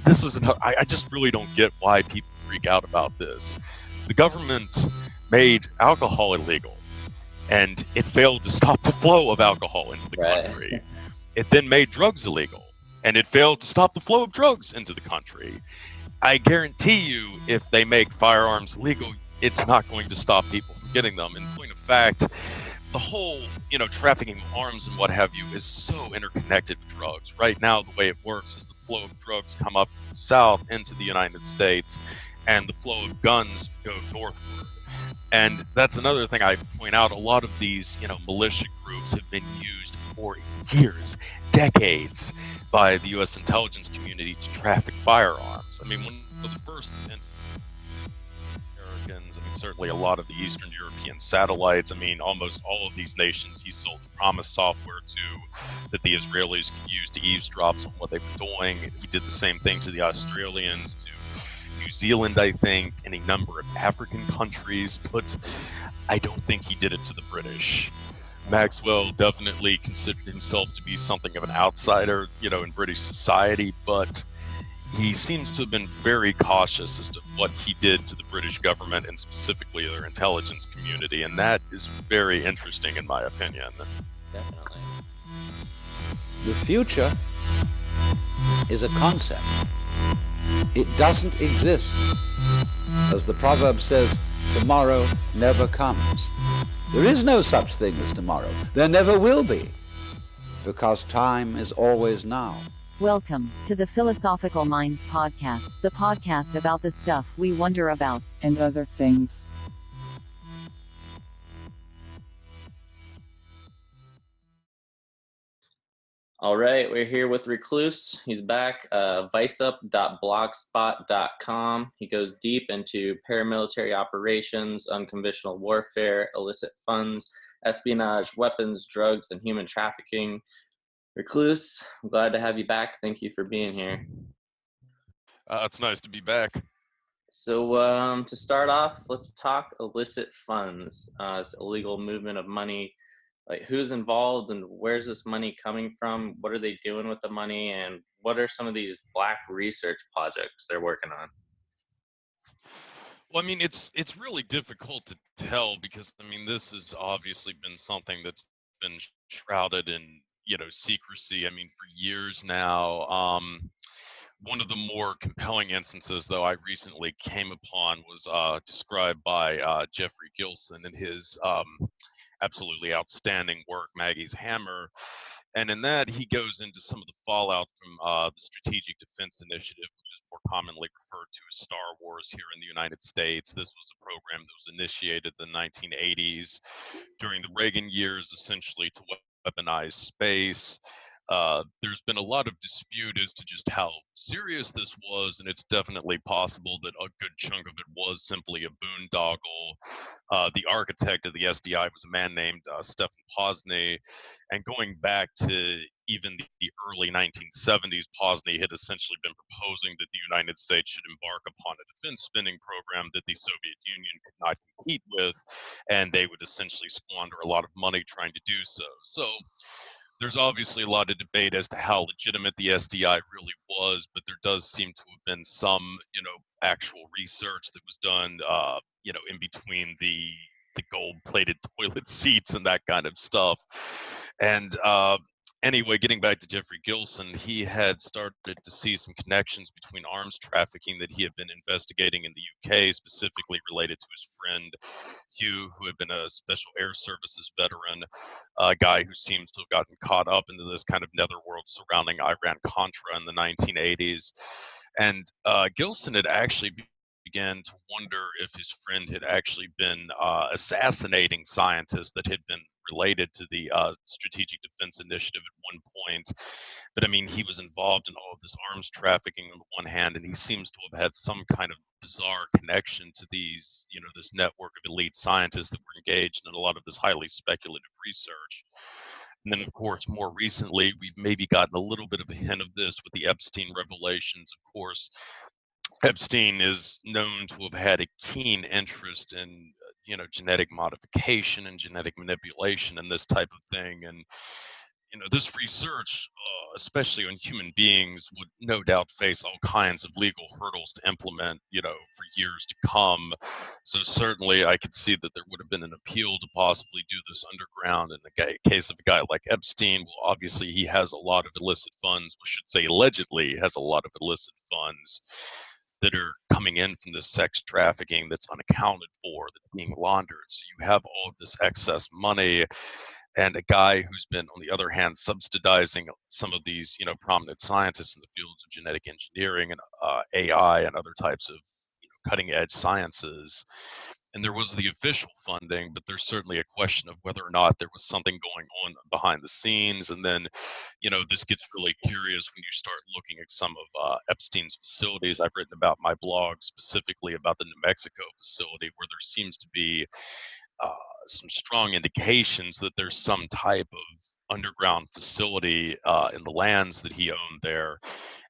this is I just really don't get why people freak out about this. The government made alcohol illegal, and it failed to stop the flow of alcohol into the Right. country. It then made drugs illegal, and it failed to stop the flow of drugs into the country. I guarantee you, if they make firearms legal, it's not going to stop people from getting them. In point of fact, the whole, trafficking of arms and what have you is so interconnected with drugs. Right now, the way it works is the flow of drugs come up south into the United States, and the flow of guns go northward. And that's another thing I point out. A lot of these, militia groups have been used for years, decades, by the U.S. intelligence community to traffic firearms. I mean, one of the first Americans, certainly a lot of the Eastern European satellites. Almost all of these nations he sold the promise software to that the Israelis could use to eavesdrop on what they were doing. He did the same thing to the Australians, to New Zealand, I think, any number of African countries, but I don't think he did it to the British. Maxwell definitely considered himself to be something of an outsider, in British society, but he seems to have been very cautious as to what he did to the British government and specifically their intelligence community, and that is very interesting in my opinion. Definitely. The future is a concept. It doesn't exist. As the proverb says, tomorrow never comes. There is no such thing as tomorrow. There never will be, because time is always now. Welcome to the Philosophical Minds podcast, the podcast about the stuff we wonder about, and other things. All right, we're here with Recluse. He's back, visup.blogspot.com. He goes deep into paramilitary operations, unconventional warfare, illicit funds, espionage, weapons, drugs, and human trafficking. Recluse, I'm glad to have you back. Thank you for being here. It's nice to be back. So to start off, let's talk illicit funds. It's illegal movement of money. Like, who's involved and where's this money coming from? What are they doing with the money? And what are some of these black research projects they're working on? Well, it's really difficult to tell because, this has obviously been something that's been shrouded in, secrecy, for years now. One of the more compelling instances, though, I recently came upon was described by Jeffrey Gilson in his absolutely outstanding work, Maggie's Hammer. And in that, he goes into some of the fallout from the Strategic Defense Initiative, which is more commonly referred to as Star Wars here in the United States. This was a program that was initiated in the 1980s during the Reagan years, essentially to weaponize space. There's been a lot of dispute as to just how serious this was, and it's definitely possible that a good chunk of it was simply a boondoggle. The architect of the SDI was a man named Stefan Posny, and going back to even the early 1970s, Posny had essentially been proposing that the United States should embark upon a defense spending program that the Soviet Union could not compete with, and they would essentially squander a lot of money trying to do so. So there's obviously a lot of debate as to how legitimate the SDI really was, but there does seem to have been some, actual research that was done, in between the gold-plated toilet seats and that kind of stuff. And anyway, getting back to Jeffrey Gilson, he had started to see some connections between arms trafficking that he had been investigating in the UK, specifically related to his friend Hugh, who had been a Special Air Services veteran, a guy who seems to have gotten caught up into this kind of netherworld surrounding Iran-Contra in the 1980s. And Gilson had actually began to wonder if his friend had actually been assassinating scientists that had been related to the Strategic Defense Initiative at one point. But he was involved in all of this arms trafficking on the one hand, and he seems to have had some kind of bizarre connection to these, this network of elite scientists that were engaged in a lot of this highly speculative research. And then, of course, more recently, we've maybe gotten a little bit of a hint of this with the Epstein revelations. Of course, Epstein is known to have had a keen interest in, genetic modification and genetic manipulation and this type of thing. And this research, especially on human beings, would no doubt face all kinds of legal hurdles to implement, for years to come. So certainly I could see that there would have been an appeal to possibly do this underground. In the case of a guy like Epstein, well, obviously he has a lot of illicit funds, we should say allegedly has a lot of illicit funds that are coming in from this sex trafficking that's unaccounted for, that's being laundered. So you have all of this excess money, and a guy who's been, on the other hand, subsidizing some of these, prominent scientists in the fields of genetic engineering and AI and other types of cutting edge sciences. And there was the official funding, but there's certainly a question of whether or not there was something going on behind the scenes. And then, this gets really curious when you start looking at some of Epstein's facilities. I've written about my blog specifically about the New Mexico facility, where there seems to be some strong indications that there's some type of underground facility in the lands that he owned there.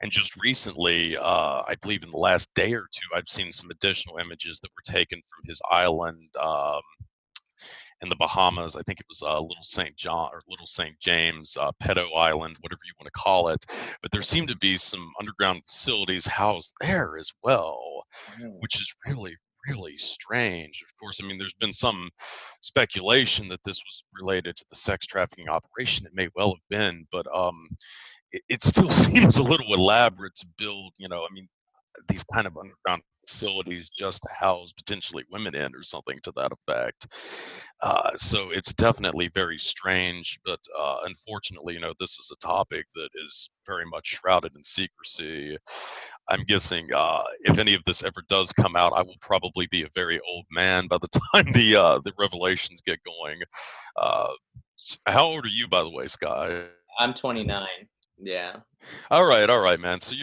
And just recently, I believe in the last day or two, I've seen some additional images that were taken from his island in the Bahamas. I think it was Little St. John or Little St. James, Pedo Island, whatever you want to call it. But there seem to be some underground facilities housed there as well, which is really, really strange. Of course, I mean, there's been some speculation that this was related to the sex trafficking operation. It may well have been, but it still seems a little elaborate to build, these kind of underground facilities just to house potentially women in or something to that effect. So it's definitely very strange, but unfortunately, this is a topic that is very much shrouded in secrecy. I'm guessing if any of this ever does come out, I will probably be a very old man by the time the revelations get going. How old are you, by the way, Sky? I'm 29. Yeah. All right, man. So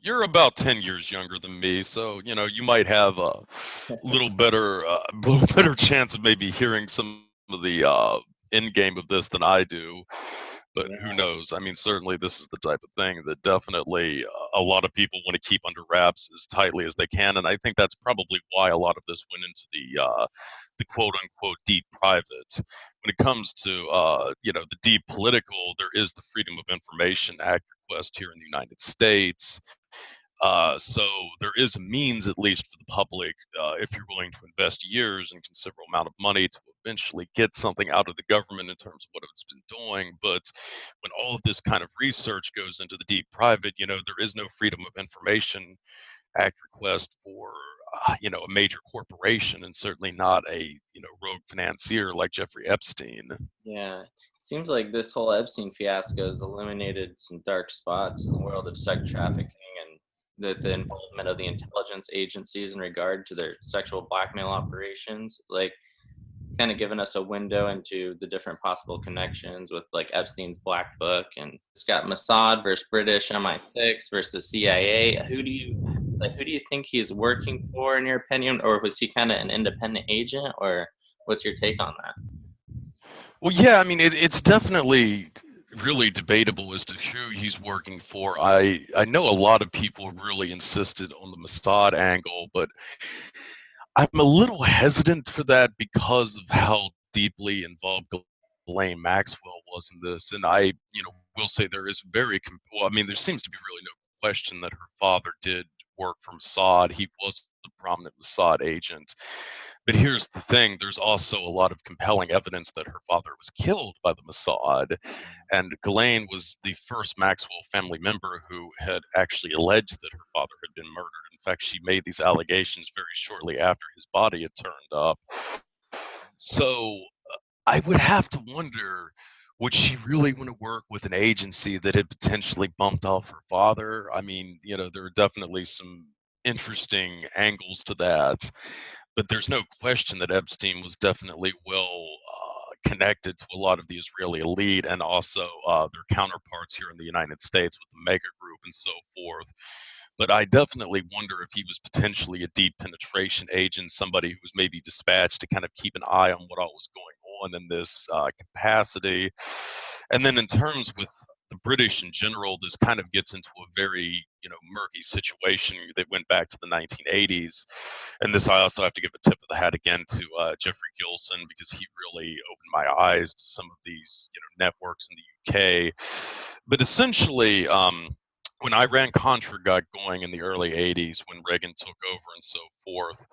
you're about 10 years younger than me, so you might have a little better chance of maybe hearing some of the end game of this than I do. But who knows? I mean, certainly this is the type of thing that definitely a lot of people want to keep under wraps as tightly as they can, and I think that's probably why a lot of this went into the quote unquote deep private. When it comes to the deep political, there is the Freedom of Information Act request here in the United States. So there is a means, at least for the public, if you're willing to invest years and considerable amount of money, to eventually get something out of the government in terms of what it's been doing. But when all of this kind of research goes into the deep private, there is no Freedom of Information Act request for a major corporation, and certainly not a rogue financier like Jeffrey Epstein. Yeah. It seems like this whole Epstein fiasco has illuminated some dark spots in the world of sex trafficking and the involvement of the intelligence agencies in regard to their sexual blackmail operations, like kind of giving us a window into the different possible connections with like Epstein's Black Book, and it's got Mossad versus British MI6 versus CIA. Who do you think he's working for, in your opinion, or was he kind of an independent agent, or what's your take on that? Well, yeah, I mean, it's definitely really debatable as to who he's working for. I know a lot of people really insisted on the Mossad angle, but I'm a little hesitant for that because of how deeply involved Ghislaine Maxwell was in this. And I, will say there is there seems to be really no question that her father did work for Mossad. He was a prominent Mossad agent. But here's the thing, there's also a lot of compelling evidence that her father was killed by the Mossad. And Ghislaine was the first Maxwell family member who had actually alleged that her father had been murdered. In fact, she made these allegations very shortly after his body had turned up. So I would have to wonder, would she really want to work with an agency that had potentially bumped off her father? I mean, there are definitely some interesting angles to that. But there's no question that Epstein was definitely well connected to a lot of the Israeli elite and also their counterparts here in the United States with the Mega Group and so forth. But I definitely wonder if he was potentially a deep penetration agent, somebody who was maybe dispatched to kind of keep an eye on what all was going on in this capacity. And then in terms with the British in general, this kind of gets into a very, murky situation that went back to the 1980s. And this, I also have to give a tip of the hat again to Jeffrey Gilson, because he really opened my eyes to some of these, networks in the UK. But essentially, when Iran-Contra got going in the early 80s, when Reagan took over and so forth,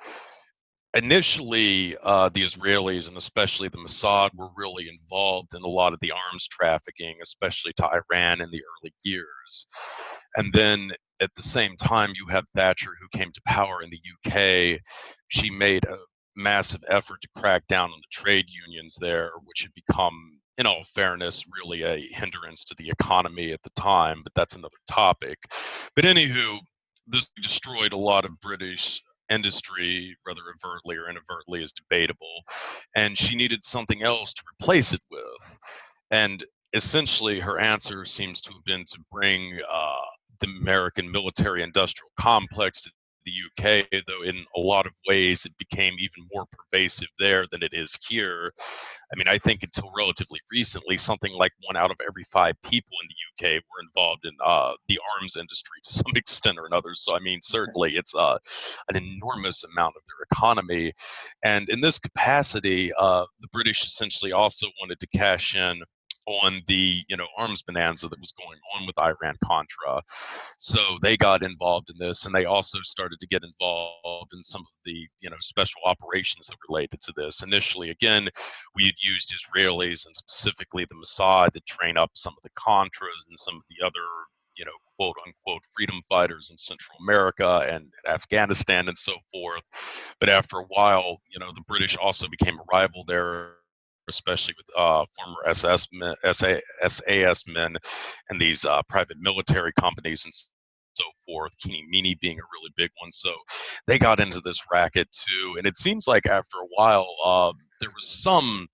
initially, the Israelis and especially the Mossad were really involved in a lot of the arms trafficking, especially to Iran in the early years. And then at the same time, you have Thatcher, who came to power in the UK. She made a massive effort to crack down on the trade unions there, which had become, in all fairness, really a hindrance to the economy at the time, but that's another topic. But anywho, this destroyed a lot of British industry, whether overtly or inadvertently is debatable, and she needed something else to replace it with. And essentially, her answer seems to have been to bring the American military industrial complex to the UK, though in a lot of ways it became even more pervasive there than it is here. I mean, I think until relatively recently, something like 1 out of every 5 people in the UK were involved in the arms industry to some extent or another. So, I mean, certainly it's an enormous amount of their economy. And in this capacity, the British essentially also wanted to cash in on the arms bonanza that was going on with Iran-Contra. So they got involved in this, and they also started to get involved in some of the special operations that related to this. Initially, again, we had used Israelis and specifically the Mossad to train up some of the Contras and some of the other quote unquote freedom fighters in Central America and Afghanistan and so forth. But after a while, the British also became a rival there, especially with former SAS men and these private military companies and so forth, Mena being a really big one. So they got into this racket too. And it seems like after a while, there was some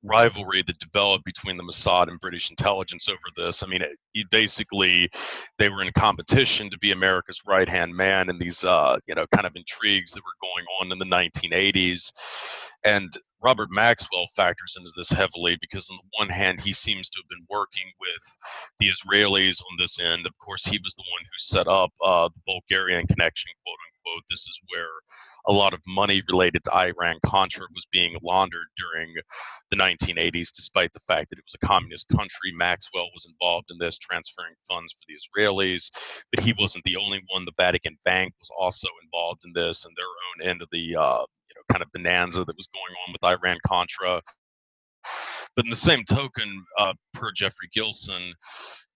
rivalry that developed between the Mossad and British intelligence over this. I mean, they were in competition to be America's right-hand man in these, kind of intrigues that were going on in the 1980s. And Robert Maxwell factors into this heavily because on the one hand, he seems to have been working with the Israelis on this end. Of course, he was the one who set up the Bulgarian connection, quote unquote. This is where a lot of money related to Iran-Contra was being laundered during the 1980s, despite the fact that it was a communist country. Maxwell was involved in this, transferring funds for the Israelis, but he wasn't the only one. The Vatican Bank was also involved in this and their own end of the kind of bonanza that was going on with Iran-Contra. But in the same token, per Jeffrey Gilson,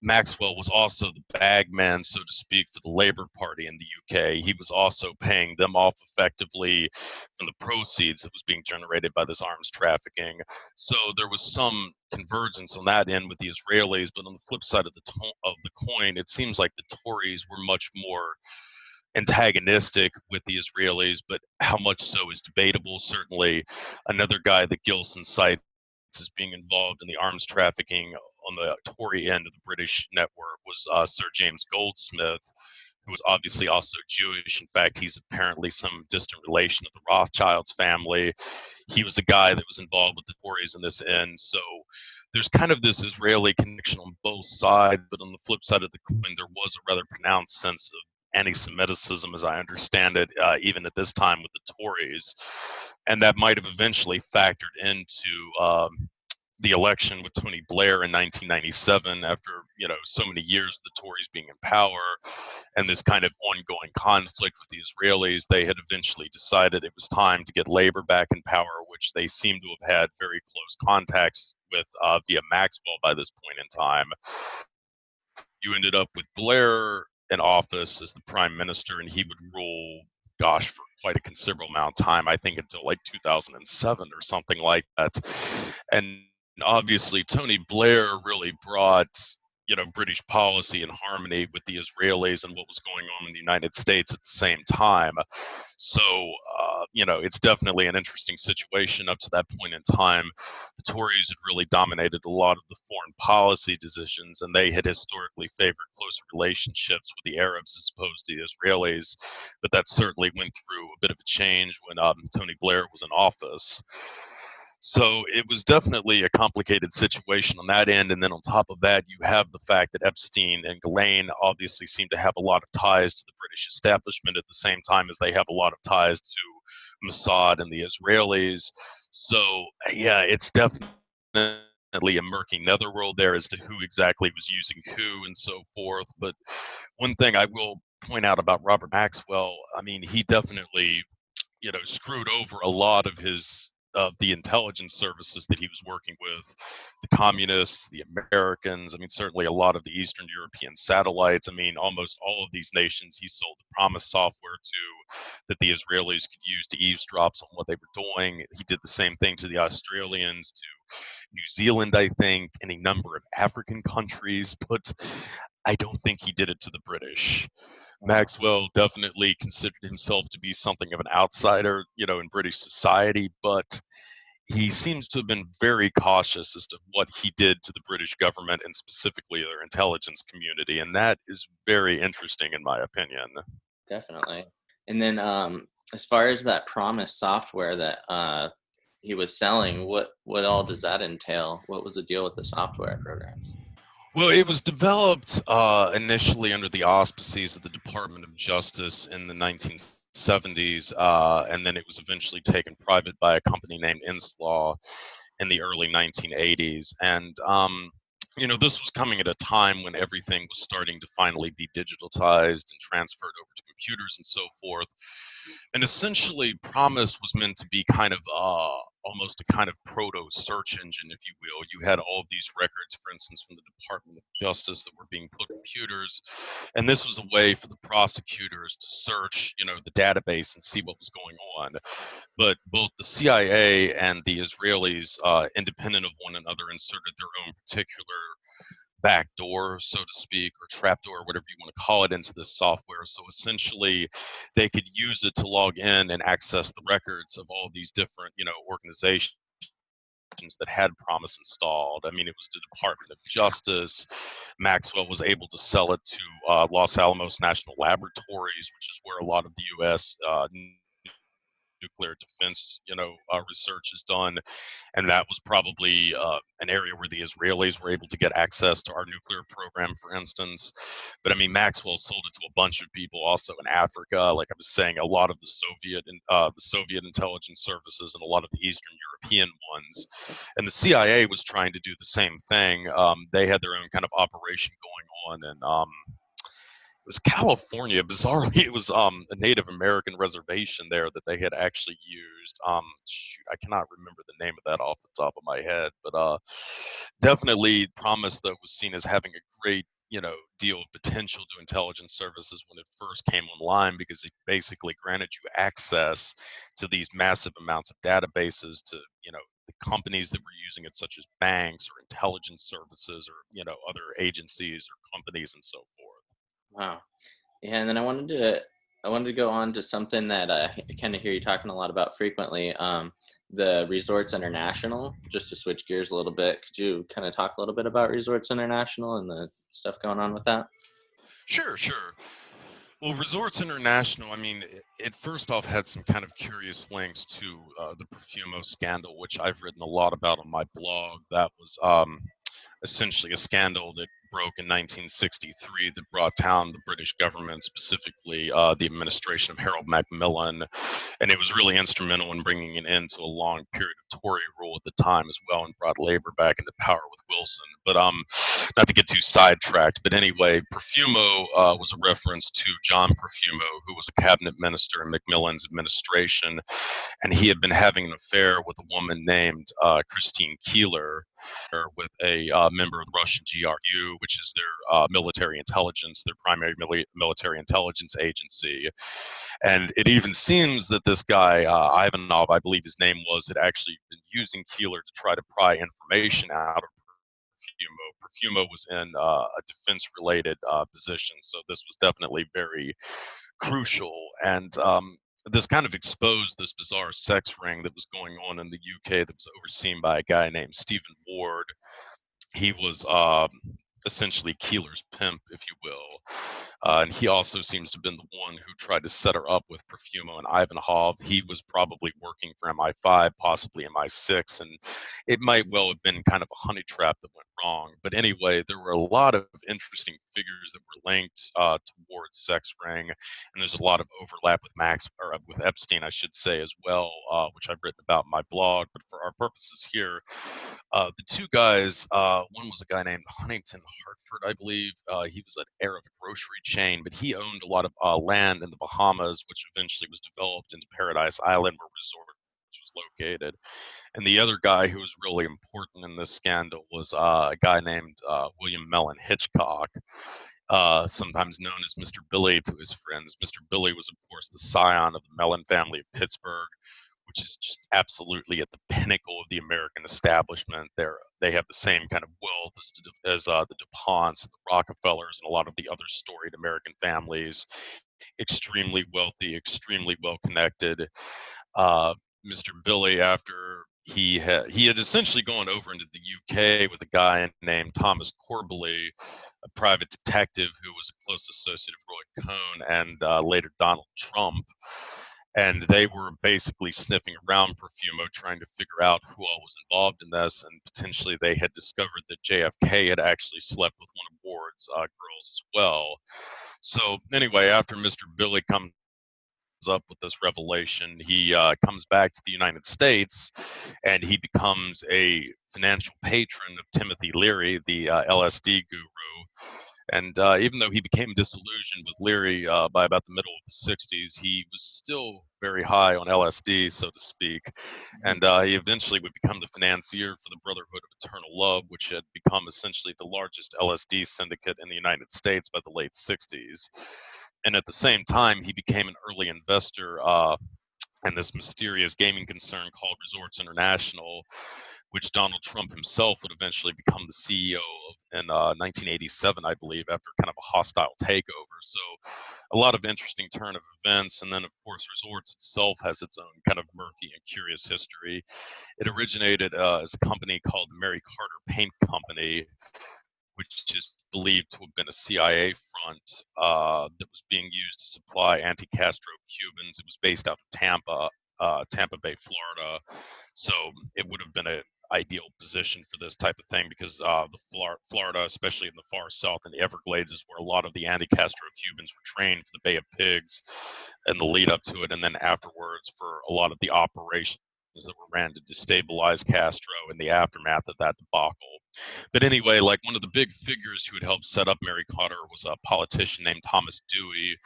Maxwell was also the bag man, so to speak, for the Labour Party in the UK. He was also paying them off effectively from the proceeds that was being generated by this arms trafficking. So there was some convergence on that end with the Israelis, but on the flip side of the coin, it seems like the Tories were much more antagonistic with the Israelis, but how much so is debatable. Certainly, another guy that Gilson cites as being involved in the arms trafficking on the Tory end of the British network was Sir James Goldsmith, who was obviously also Jewish. In fact, he's apparently some distant relation of the Rothschilds family. He was a guy that was involved with the Tories in this end. So there's kind of this Israeli connection on both sides, but on the flip side of the coin, there was a rather pronounced sense of anti-Semitism, as I understand it, even at this time with the Tories. And that might have eventually factored into the election with Tony Blair in 1997, after so many years of the Tories being in power and this kind of ongoing conflict with the Israelis. They had eventually decided it was time to get Labour back in power, which they seem to have had very close contacts with via Maxwell by this point in time. You ended up with Blair in office as the prime minister, and he would rule, for quite a considerable amount of time, I think until like 2007 or something like that. And obviously, Tony Blair really brought, British policy in harmony with the Israelis and what was going on in the United States at the same time. So, it's definitely an interesting situation. Up to that point in time, the Tories had really dominated a lot of the foreign policy decisions, and they had historically favored closer relationships with the Arabs as opposed to the Israelis. But that certainly went through a bit of a change when Tony Blair was in office. So it was definitely a complicated situation on that end. And then on top of that, you have the fact that Epstein and Ghislaine obviously seem to have a lot of ties to the British establishment at the same time as they have a lot of ties to Mossad and the Israelis. So yeah, it's definitely a murky netherworld there as to who exactly was using who and so forth. But one thing I will point out about Robert Maxwell, I mean, he definitely, screwed over a lot of the intelligence services that he was working with, the communists, the Americans. I mean, certainly a lot of the Eastern European satellites. I mean, almost all of these nations he sold the promise software to that the Israelis could use to eavesdrop on what they were doing. He did the same thing to the Australians, to New Zealand, I think, any number of African countries, but I don't think he did it to the British. Maxwell definitely considered himself to be something of an outsider, in British society, but he seems to have been very cautious as to what he did to the British government and specifically their intelligence community, and that is very interesting in my opinion. Definitely. And then as far as that promise software that he was selling, what all does that entail? What was the deal with the software programs? Well, it was developed initially under the auspices of the Department of Justice in the 1970s, and then it was eventually taken private by a company named Inslaw in the early 1980s. And this was coming at a time when everything was starting to finally be digitalized and transferred over to computers and so forth. And essentially, Promise was meant to be kind of almost a kind of proto search engine, if you will. You had all of these records, for instance, from the Department of Justice that were being put in computers, and this was a way for the prosecutors to search, the database and see what was going on. But both the CIA and the Israelis, independent of one another, inserted their own particular backdoor, so to speak, or trapdoor, whatever you want to call it, into this software. So essentially, they could use it to log in and access the records of all of these different, organizations that had Promise installed. I mean, it was the Department of Justice. Maxwell was able to sell it to Los Alamos National Laboratories, which is where a lot of the U.S. Nuclear defense, research is done, and that was probably an area where the Israelis were able to get access to our nuclear program, for instance. But I mean, Maxwell sold it to a bunch of people, also in Africa. Like I was saying, a lot of the Soviet intelligence services and a lot of the Eastern European ones, and the CIA was trying to do the same thing. They had their own kind of operation going on, and it was California. Bizarrely, it was a Native American reservation there that they had actually used. Shoot, I cannot remember the name of that off the top of my head, but definitely Promise though was seen as having a great deal of potential to intelligence services when it first came online, because it basically granted you access to these massive amounts of databases to the companies that were using it, such as banks or intelligence services or other agencies or companies and so forth. Wow. Yeah, and then I wanted to go on to something that I kind of hear you talking a lot about frequently, the Resorts International. Just to switch gears a little bit, could you kind of talk a little bit about Resorts International and the stuff going on with that? Sure. Well, Resorts International, I mean, it first off had some kind of curious links to the Profumo scandal, which I've written a lot about on my blog. That was essentially a scandal that broke in 1963 that brought down the British government, specifically the administration of Harold Macmillan, and it was really instrumental in bringing an end to a long period of Tory rule at the time as well, and brought Labour back into power with Wilson. But not to get too sidetracked, but anyway, Profumo was a reference to John Profumo, who was a cabinet minister in Macmillan's administration, and he had been having an affair with a woman named Christine Keeler, with a member of the Russian GRU, which is their military intelligence, their primary military intelligence agency. And it even seems that this guy, Ivanov, I believe his name was, had actually been using Keeler to try to pry information out of Profumo. Profumo was in a defense-related position, so this was definitely very crucial. And this kind of exposed this bizarre sex ring that was going on in the UK that was overseen by a guy named Stephen Ward. He was essentially Keeler's pimp, if you will. And he also seems to have been the one who tried to set her up with Perfumo and Ivanhoe. He was probably working for MI5, possibly MI6, and it might well have been kind of a honey trap that went wrong. But anyway, there were a lot of interesting figures that were linked towards Sex Ring, and there's a lot of overlap with with Epstein, I should say, as well, which I've written about in my blog. But for our purposes here, the two guys, one was a guy named Huntington Hartford, I believe. He was an heir of a grocery chain, but he owned a lot of land in the Bahamas, which eventually was developed into Paradise Island, where Resort was located. And the other guy who was really important in this scandal was a guy named William Mellon Hitchcock, sometimes known as Mr. Billy to his friends. Mr. Billy was, of course, the scion of the Mellon family of Pittsburgh, which is just absolutely at the pinnacle of the American establishment. They have the same kind of wealth as the DuPonts and the Rockefellers and a lot of the other storied American families. Extremely wealthy, extremely well connected. Mr. Billy, after he had essentially gone over into the UK with a guy named Thomas Corbally, a private detective who was a close associate of Roy Cohn and later Donald Trump. And they were basically sniffing around Perfumo, trying to figure out who all was involved in this. And potentially they had discovered that JFK had actually slept with one of Ward's girls as well. So anyway, after Mr. Billy comes up with this revelation, he comes back to the United States, and he becomes a financial patron of Timothy Leary, the LSD guru. And even though he became disillusioned with Leary by about the middle of the 60s, he was still very high on LSD, so to speak. And he eventually would become the financier for the Brotherhood of Eternal Love, which had become essentially the largest LSD syndicate in the United States by the late 60s. And at the same time, he became an early investor in this mysterious gaming concern called Resorts International, which Donald Trump himself would eventually become the CEO of in 1987, I believe, after kind of a hostile takeover. So a lot of interesting turn of events. And then, of course, Resorts itself has its own kind of murky and curious history. It originated as a company called the Mary Carter Paint Company, which is believed to have been a CIA front that was being used to supply anti-Castro Cubans. It was based out of Tampa Bay, Florida. So it would have been an ideal position for this type of thing because Florida, especially in the far south in the Everglades, is where a lot of the anti-Castro Cubans were trained for the Bay of Pigs and the lead up to it, and then afterwards for a lot of the operations that were ran to destabilize Castro in the aftermath of that debacle. But anyway, like one of the big figures who had helped set up Mary Carter was a politician named Thomas Dewey,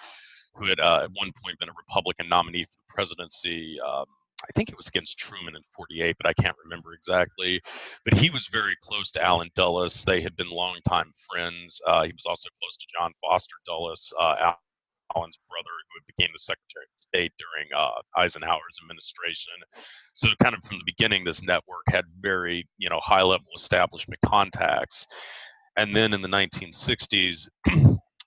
who had at one point been a Republican nominee for the presidency. I think it was against Truman in '48, but I can't remember exactly. But he was very close to Allen Dulles. They had been longtime friends. He was also close to John Foster Dulles, Allen's brother, who became the Secretary of State during Eisenhower's administration. So kind of from the beginning, this network had very, high-level establishment contacts. And then in the 1960s,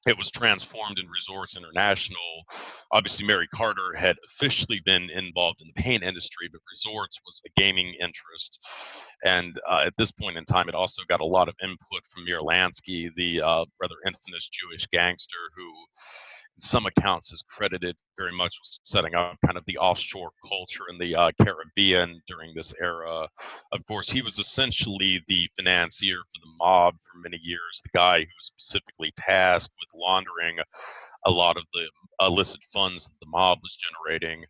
it was transformed in Resorts International. Obviously, Mary Carter had officially been involved in the paint industry, but Resorts was a gaming interest. And at this point in time, it also got a lot of input from Meir Lansky, the rather infamous Jewish gangster who, in some accounts, is credited very much with setting up kind of the offshore culture in the Caribbean during this era. Of course, he was essentially the financier for the mob for many years, the guy who was specifically tasked with laundering a lot of the illicit funds that the mob was generating.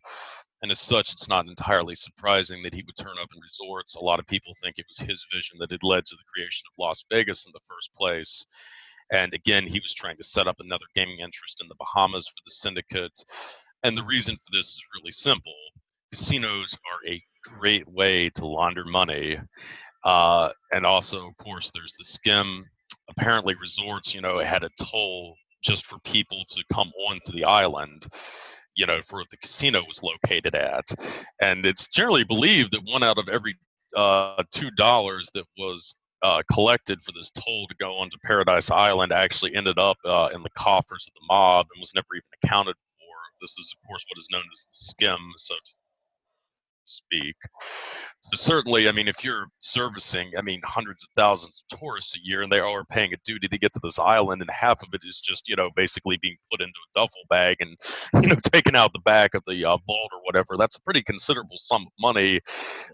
And as such, it's not entirely surprising that he would turn up in Resorts. A lot of people think it was his vision that had led to the creation of Las Vegas in the first place. And again, he was trying to set up another gaming interest in the Bahamas for the syndicate. And the reason for this is really simple. Casinos are a great way to launder money. And also, of course, there's the skim. Apparently, Resorts, had a toll just for people to come onto the island, for the casino was located at. And it's generally believed that one out of every $2 that was collected for this toll to go onto Paradise Island actually ended up in the coffers of the mob and was never even accounted for. This is, of course, what is known as the skim. So speak. So certainly, I mean, if you're servicing, I mean, hundreds of thousands of tourists a year, and they all are paying a duty to get to this island, and half of it is just, basically being put into a duffel bag and, taken out the back of the vault or whatever, that's a pretty considerable sum of money.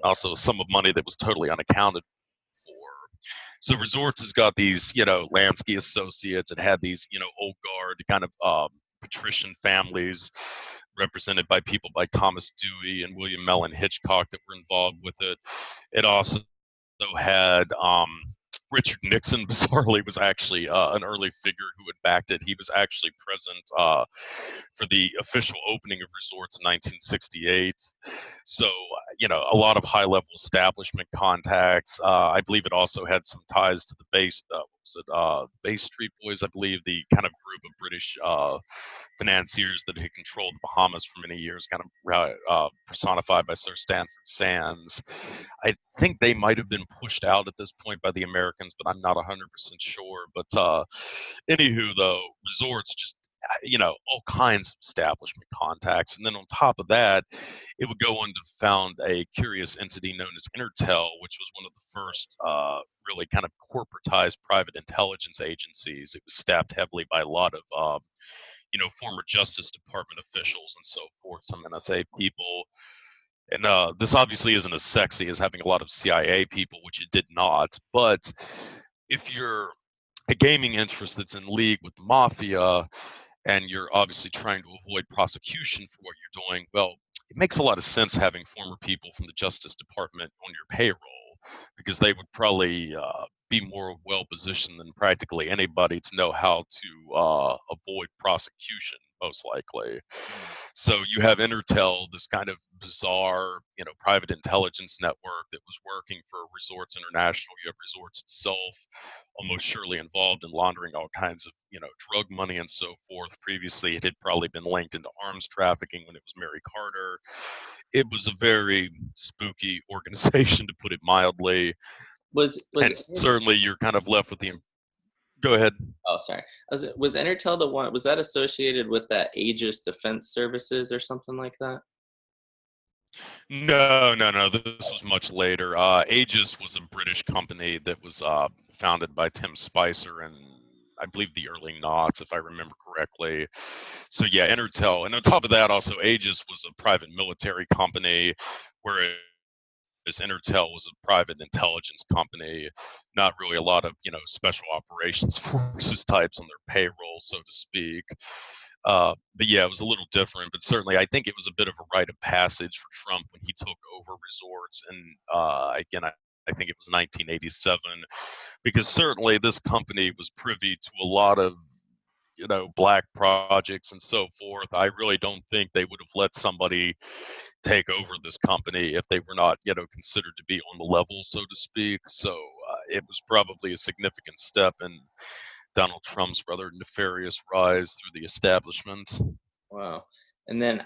Also, a sum of money that was totally unaccounted for. So Resorts has got these, Lansky associates. It had these, old guard kind of patrician families represented by people like Thomas Dewey and William Mellon Hitchcock that were involved with it. It also had Richard Nixon, bizarrely, was actually an early figure who had backed it. He was actually present for the official opening of Resorts in 1968. So, a lot of high-level establishment contacts. I believe it also had some ties to the Bay Street Boys, I believe, the kind of group of British financiers that had controlled the Bahamas for many years, kind of personified by Sir Stanford Sands. I think they might have been pushed out at this point by the Americans, but I'm not 100% sure. But anywho, though, Resorts just, all kinds of establishment contacts. And then on top of that, it would go on to found a curious entity known as Intertel, which was one of the first really kind of corporatized private intelligence agencies. It was staffed heavily by a lot of former Justice Department officials and so forth, some NSA people. And this obviously isn't as sexy as having a lot of CIA people, which it did not. But if you're a gaming interest that's in league with the mafia and you're obviously trying to avoid prosecution for what you're doing, well, it makes a lot of sense having former people from the Justice Department on your payroll, because they would probably be more well-positioned than practically anybody to know how to avoid prosecution, most likely. So you have Intertel, this kind of bizarre, private intelligence network that was working for Resorts International. You have Resorts itself, almost surely involved in laundering all kinds of, drug money and so forth. Previously, it had probably been linked into arms trafficking when it was Mary Carter. It was a very spooky organization, to put it mildly. And certainly you're kind of left with the. Go ahead. Oh, sorry. Was Intertel the one? Was that associated with that Aegis Defense Services or something like that? No. This was much later. Aegis was a British company that was founded by Tim Spicer in, I believe, the early noughts, if I remember correctly. So yeah, Intertel. And on top of that, also Aegis was a private military company, whereas Intertel was a private intelligence company, not really a lot of, special operations forces types on their payroll, so to speak. But yeah, it was a little different, but certainly I think it was a bit of a rite of passage for Trump when he took over Resorts. And again, I think it was 1987, because certainly this company was privy to a lot of, black projects and so forth. I really don't think they would have let somebody take over this company if they were not, considered to be on the level, so to speak. So it was probably a significant step in Donald Trump's rather nefarious rise through the establishment. Wow. And then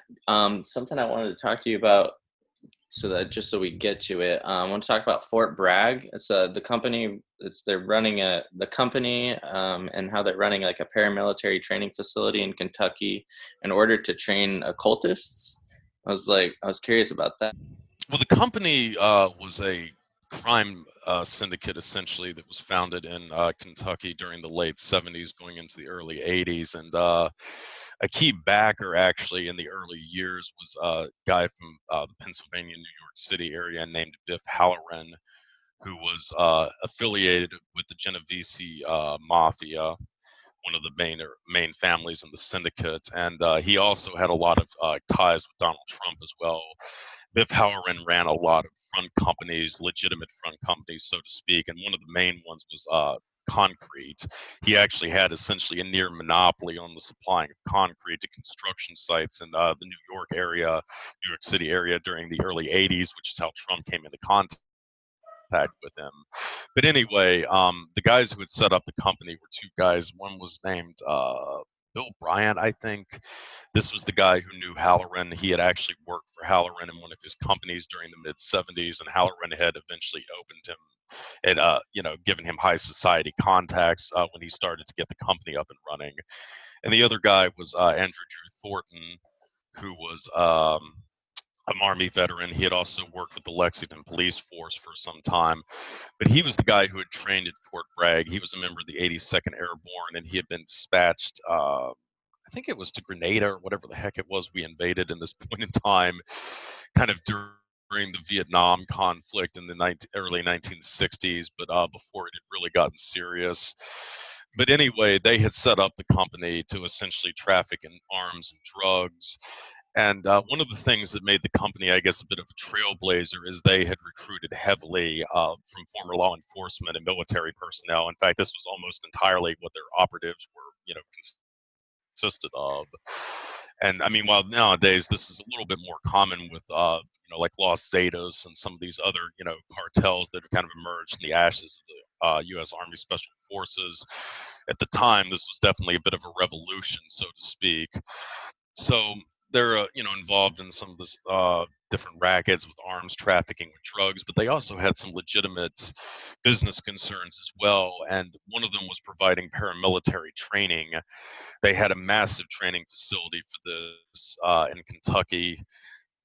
something I wanted to talk to you about, so we get to it. I want to talk about Fort Bragg. It's the company. They're running the company and how they're running like a paramilitary training facility in Kentucky in order to train occultists. I was curious about that. Well, the company was a crime syndicate, essentially, that was founded in Kentucky during the late 70s, going into the early 80s. And a key backer, actually, in the early years was a guy from the Pennsylvania, New York City area named Biff Halloran, who was affiliated with the Genovese Mafia, one of the main families in the syndicate. And he also had a lot of ties with Donald Trump as well. Biff Halloran ran a lot of front companies, legitimate front companies, so to speak, and one of the main ones was concrete. He actually had essentially a near monopoly on the supplying of concrete to construction sites in the New York City area during the early 80s, which is how Trump came into contact with him. But anyway, the guys who had set up the company were two guys. One was named Bill Bryant, I think. This was the guy who knew Halloran. He had actually worked for Halloran in one of his companies during the mid-70s, and Halloran had eventually opened him and given him high society contacts when he started to get the company up and running. And the other guy was Andrew Drew Thornton, who was Army veteran. He had also worked with the Lexington police force for some time, but he was the guy who had trained at Fort Bragg. He was a member of the 82nd Airborne, and he had been dispatched, I think it was to Grenada or whatever the heck it was we invaded in this point in time, kind of during the Vietnam conflict in the early 1960s, but before it had really gotten serious. But anyway, they had set up the company to essentially traffic in arms and drugs. And one of the things that made the company, I guess, a bit of a trailblazer is they had recruited heavily from former law enforcement and military personnel. In fact, this was almost entirely what their operatives were, consisted of. And I mean, while nowadays this is a little bit more common with, like Los Zetas and some of these other, cartels that have kind of emerged in the ashes of the U.S. Army Special Forces, at the time, this was definitely a bit of a revolution, so to speak. So they're, involved in some of this different rackets with arms trafficking, with drugs, but they also had some legitimate business concerns as well. And one of them was providing paramilitary training. They had a massive training facility for this in Kentucky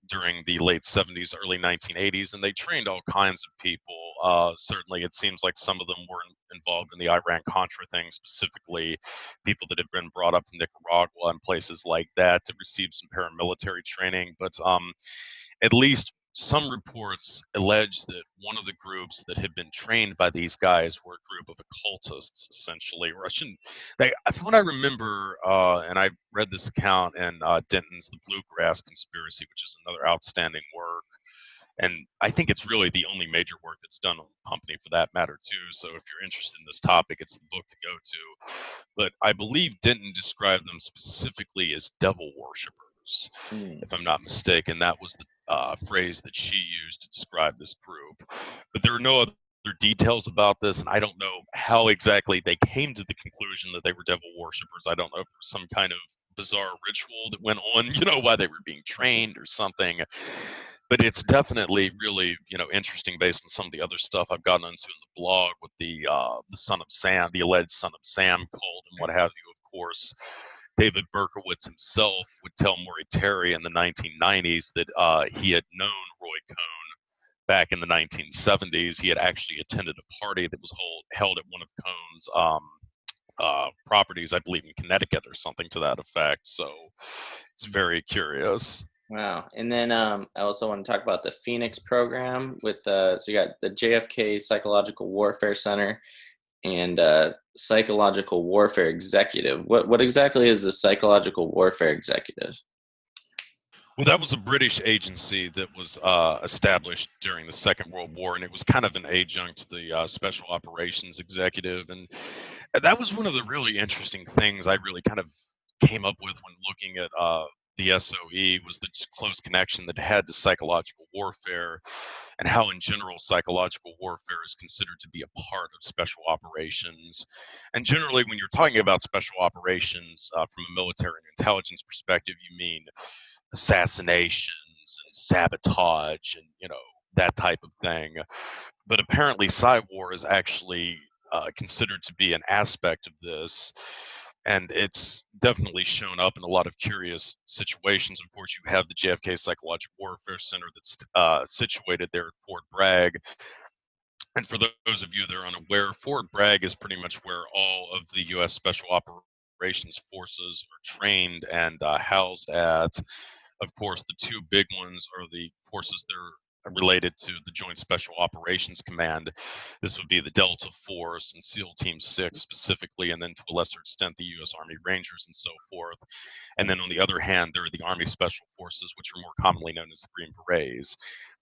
during the late 70s, early 1980s, and they trained all kinds of people. Certainly, it seems like some of them were involved in the Iran-Contra thing, specifically people that had been brought up in Nicaragua and places like that to receive some paramilitary training. But at least some reports allege that one of the groups that had been trained by these guys were a group of occultists, essentially. Or I shouldn't, from what I remember, and I read this account in Denton's The Bluegrass Conspiracy, which is another outstanding work. And I think it's really the only major work that's done on the company for that matter, too. So if you're interested in this topic, it's the book to go to. But I believe Denton described them specifically as devil worshippers, if I'm not mistaken. That was the phrase that she used to describe this group. But there are no other details about this, and I don't know how exactly they came to the conclusion that they were devil worshippers. I don't know if there was some kind of bizarre ritual that went on, while they were being trained or something. But it's definitely really, interesting based on some of the other stuff I've gotten into in the blog with the son of Sam, the alleged son of Sam cult and what have you. Of course, David Berkowitz himself would tell Maury Terry in the 1990s that he had known Roy Cohn back in the 1970s. He had actually attended a party that was held at one of Cohn's properties, I believe in Connecticut or something to that effect. So it's very curious. Wow. And then I also want to talk about the Phoenix program with so you got the JFK Psychological Warfare Center and Psychological Warfare Executive. What exactly is the Psychological Warfare Executive? Well, that was a British agency that was established during the Second World War, and it was kind of an adjunct to the Special Operations Executive. And that was one of the really interesting things I really kind of came up with when looking at the SOE, was the close connection that it had to psychological warfare, and how in general psychological warfare is considered to be a part of special operations. And generally when you're talking about special operations from a military and intelligence perspective, you mean assassinations and sabotage and that type of thing. But apparently cyber is actually considered to be an aspect of this. And it's definitely shown up in a lot of curious situations. Of course, you have the JFK Psychological Warfare Center that's situated there at Fort Bragg. And for those of you that are unaware, Fort Bragg is pretty much where all of the U.S. Special Operations Forces are trained and housed at. Of course, the two big ones are the forces that are related to the Joint Special Operations Command. This would be the Delta Force and SEAL Team 6 specifically, and then to a lesser extent the U.S. Army Rangers and so forth. And then on the other hand, there are the Army Special Forces, which are more commonly known as the Green Berets.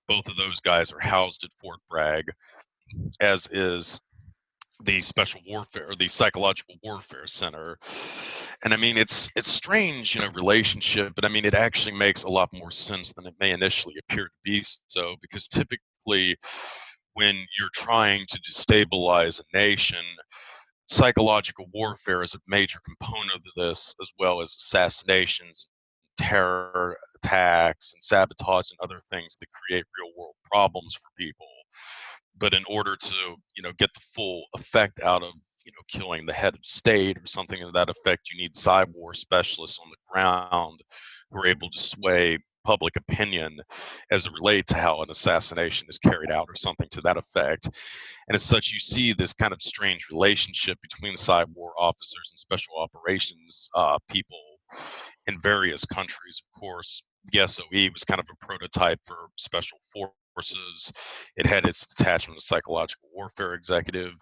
Both of those guys are housed at Fort Bragg, as is the Special Warfare, or the Psychological Warfare Center. And I mean, it's strange, relationship, but I mean, it actually makes a lot more sense than it may initially appear to be so, because typically when you're trying to destabilize a nation, psychological warfare is a major component of this, as well as assassinations, terror attacks, and sabotage and other things that create real world problems for people. But in order to, get the full effect out of, killing the head of state or something of that effect, you need cyber war specialists on the ground who are able to sway public opinion as it relates to how an assassination is carried out or something to that effect. And as such, you see this kind of strange relationship between cyber officers and special operations people in various countries. Of course, the SOE was kind of a prototype for special forces. It had its detachment of psychological warfare executive.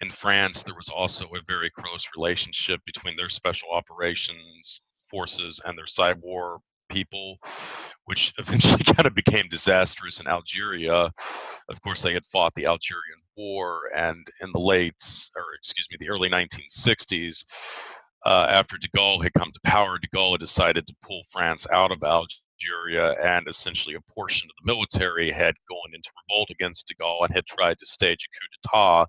In France, there was also a very close relationship between their special operations forces and their cyber people, which eventually kind of became disastrous in Algeria. Of course, they had fought the Algerian War, and in the early 1960s, after de Gaulle had come to power, de Gaulle had decided to pull France out of Algeria, and essentially a portion of the military had gone into revolt against de Gaulle and had tried to stage a coup d'etat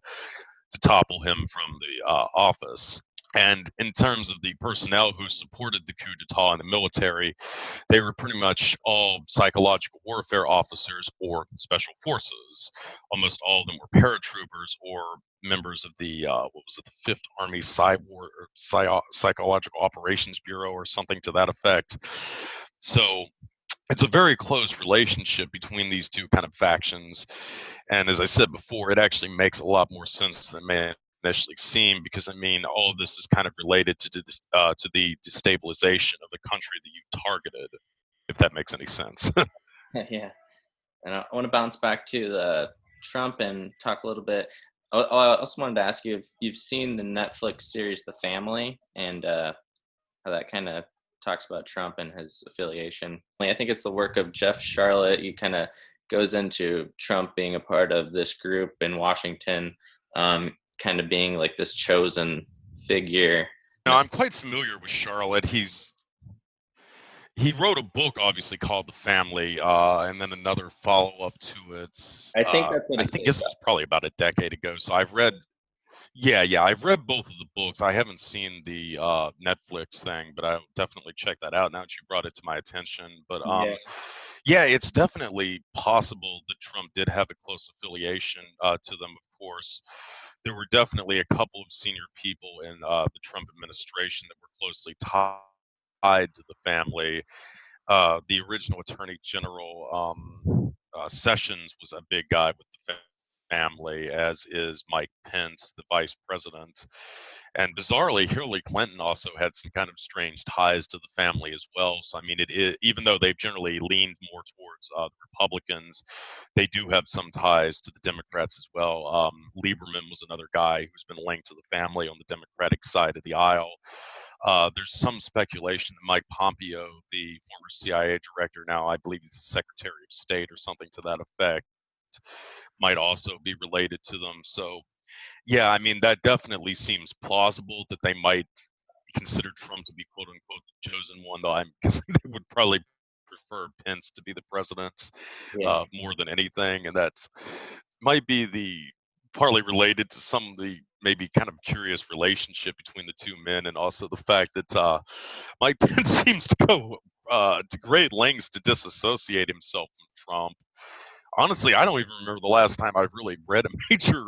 to topple him from the office. And in terms of the personnel who supported the coup d'etat in the military, they were pretty much all psychological warfare officers or special forces. Almost all of them were paratroopers or members of the the Fifth Army Psychological Operations Bureau or something to that effect. So it's a very close relationship between these two kind of factions. And as I said before, it actually makes a lot more sense than it may initially seem, because I mean, all of this is kind of related to the destabilization of the country that you've targeted, if that makes any sense. Yeah. And I want to bounce back to the Trump and talk a little bit. I also wanted to ask you if you've seen the Netflix series The Family, and how that kind of talks about Trump and his affiliation. I think it's the work of Jeff Charlotte. He kind of goes into Trump being a part of this group in Washington, kind of being like this chosen figure. Now, I'm quite familiar with Charlotte. He wrote a book, obviously, called The Family, and then another follow-up to it. I think that's what I think this was probably about a decade ago. So I've read, I've read both of the books. I haven't seen the Netflix thing, but I'll definitely check that out now that you brought it to my attention. But yeah, it's definitely possible that Trump did have a close affiliation to them, of course. There were definitely a couple of senior people in the Trump administration that were closely tied to the family. The original Attorney General Sessions was a big guy with the family, as is Mike Pence, the vice president. And bizarrely, Hillary Clinton also had some kind of strange ties to the family as well. So, I mean, it is, even though they've generally leaned more towards the Republicans, they do have some ties to the Democrats as well. Lieberman was another guy who's been linked to the family on the Democratic side of the aisle. There's some speculation that Mike Pompeo, the former CIA director, now I believe he's the Secretary of State or something to that effect, might also be related to them. So, yeah, I mean, that definitely seems plausible that they might consider Trump to be quote unquote the chosen one, though I'm guessing they would probably prefer Pence to be the president more than anything. And that's might be the partly related to some of the maybe kind of curious relationship between the two men, and also the fact that Mike Pence seems to go to great lengths to disassociate himself from Trump. Honestly, I don't even remember the last time I've really read a major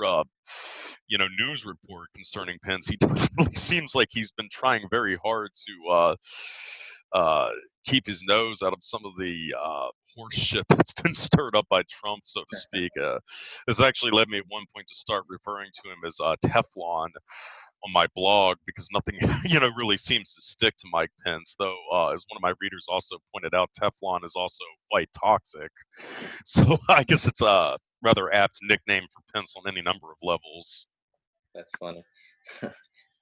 news report concerning Pence. He definitely seems like he's been trying very hard to keep his nose out of some of the horse shit that's been stirred up by Trump, so to speak. This actually led me at one point to start referring to him as Teflon on my blog, because nothing really seems to stick to Mike Pence, though as one of my readers also pointed out, Teflon is also quite toxic. So I guess it's a rather apt nickname for Pence on any number of levels. That's funny.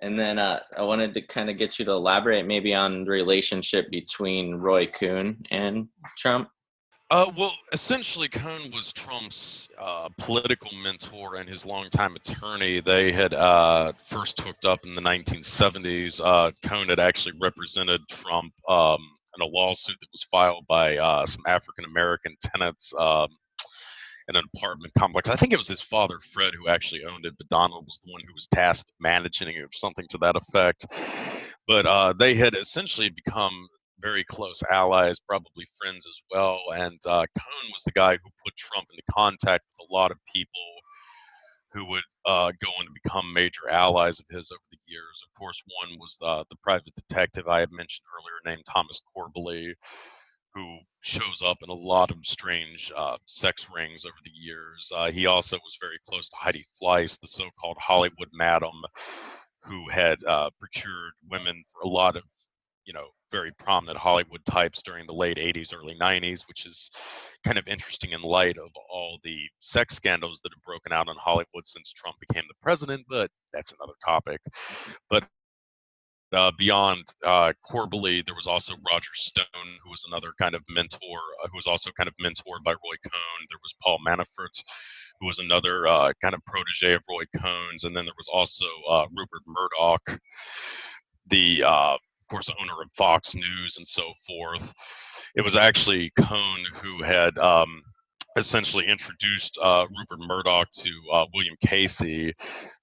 And then I wanted to kind of get you to elaborate maybe on the relationship between Roy Cohn and Trump. Well, essentially, Cohn was Trump's political mentor and his longtime attorney. They had first hooked up in the 1970s. Cohn had actually represented Trump in a lawsuit that was filed by some African-American tenants in an apartment complex. I think it was his father, Fred, who actually owned it, but Donald was the one who was tasked with managing it or something to that effect. But they had essentially become very close allies, probably friends as well. And Cohn was the guy who put Trump into contact with a lot of people who would go on to become major allies of his over the years. Of course, one was the private detective I had mentioned earlier named Thomas Corbally, who shows up in a lot of strange sex rings over the years. He also was very close to Heidi Fleiss, the so-called Hollywood madam, who had procured women for a lot of, very prominent Hollywood types during the late 80s, early 90s, which is kind of interesting in light of all the sex scandals that have broken out in Hollywood since Trump became the president, but that's another topic. But beyond Corbally, there was also Roger Stone, who was another kind of mentor, who was also kind of mentored by Roy Cohn. There was Paul Manafort, who was another kind of protege of Roy Cohn's. And then there was also Rupert Murdoch, the, of course, owner of Fox News and so forth. It was actually Cohn who had essentially introduced Rupert Murdoch to William Casey,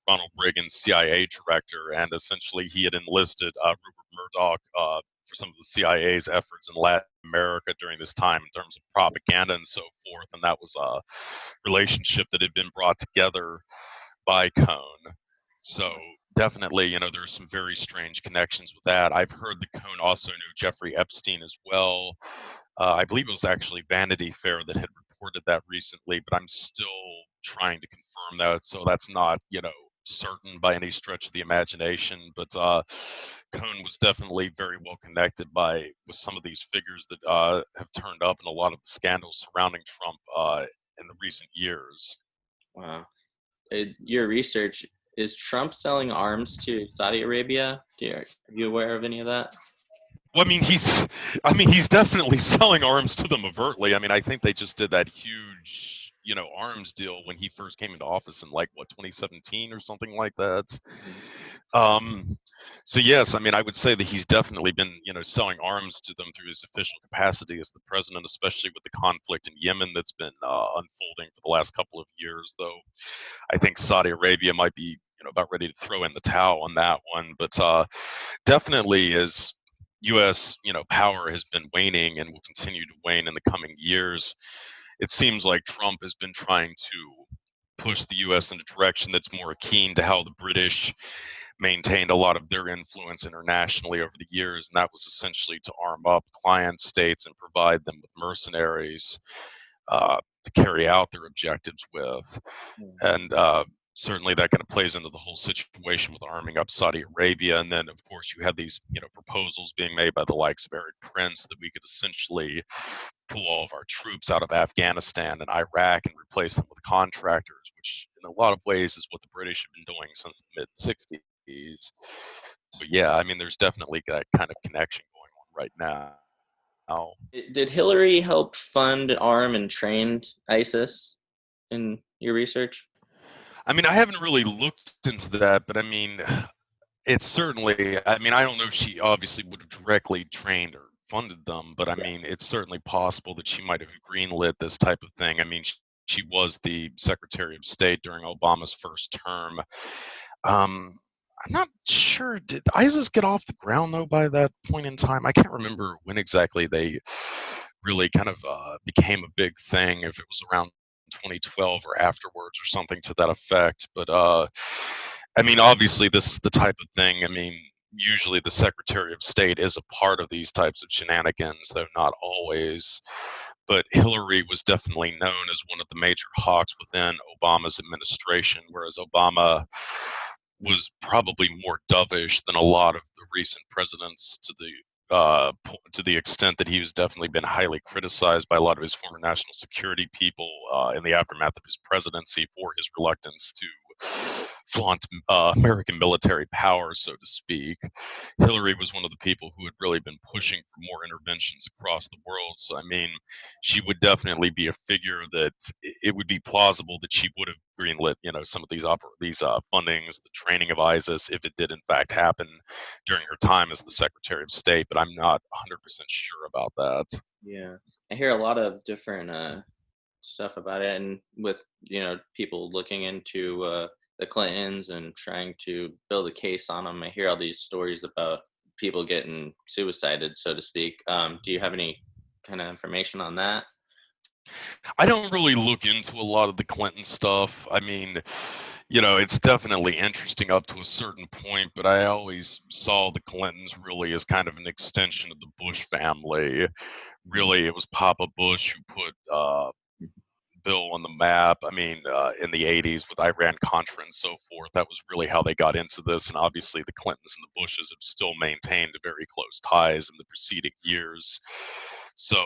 Ronald Reagan's CIA director, and essentially he had enlisted Rupert Murdoch for some of the CIA's efforts in Latin America during this time in terms of propaganda and so forth, and that was a relationship that had been brought together by Cohn. So definitely, there's some very strange connections with that. I've heard that Cohn also knew Jeffrey Epstein as well. I believe it was actually Vanity Fair that had reported that recently, but I'm still trying to confirm that, so that's not, certain by any stretch of the imagination. But Cohn was definitely very well connected with some of these figures that have turned up in a lot of the scandals surrounding Trump in the recent years. Wow. Your research, is Trump selling arms to Saudi Arabia? Are you aware of any of that? Well, he's definitely selling arms to them overtly. I think they just did that huge, arms deal when he first came into office in 2017 or something like that. So yes, I would say that he's definitely been, selling arms to them through his official capacity as the president, especially with the conflict in Yemen that's been unfolding for the last couple of years. Though I think Saudi Arabia might be, about ready to throw in the towel on that one. But definitely as U.S. power has been waning and will continue to wane in the coming years, it seems like Trump has been trying to push the U.S. in a direction that's more akin to how the British maintained a lot of their influence internationally over the years, and that was essentially to arm up client states and provide them with mercenaries to carry out their objectives with. And certainly that kind of plays into the whole situation with arming up Saudi Arabia. And then, of course, you have these, proposals being made by the likes of Eric Prince that we could essentially pull all of our troops out of Afghanistan and Iraq and replace them with contractors, which in a lot of ways is what the British have been doing since the mid-60s. So yeah, there's definitely that kind of connection going on right now. Did Hillary help fund, arm, and train ISIS in your research? I haven't really looked into that, but it's certainly, I don't know if she obviously would have directly trained or funded them, but it's certainly possible that she might have greenlit this type of thing. She was the Secretary of State during Obama's first term. I'm not sure, did ISIS get off the ground though by that point in time? I can't remember when exactly they really kind of became a big thing, if it was around 2012 or afterwards or something to that effect. But obviously this is the type of thing, usually the Secretary of State is a part of these types of shenanigans, though not always. But Hillary was definitely known as one of the major hawks within Obama's administration, whereas Obama was probably more dovish than a lot of the recent presidents, to the extent that he was definitely been highly criticized by a lot of his former national security people in the aftermath of his presidency for his reluctance to flaunt American military power, so to speak. Hillary was one of the people who had really been pushing for more interventions across the world. So, she would definitely be a figure that it would be plausible that she would have greenlit, some of these fundings, the training of ISIS, if it did in fact happen during her time as the Secretary of State. But I'm not 100% sure about that. Yeah, I hear a lot of different stuff about it, and with people looking into the Clintons and trying to build a case on them. I hear all these stories about people getting suicided, so to speak. Do you have any kind of information on that? I don't really look into a lot of the Clinton stuff. It's definitely interesting up to a certain point, but I always saw the Clintons really as kind of an extension of the Bush family. Really, it was Papa Bush who put Bill on the map. I mean, in the 80s with Iran-Contra and so forth, that was really how they got into this. And obviously, the Clintons and the Bushes have still maintained very close ties in the preceding years. So,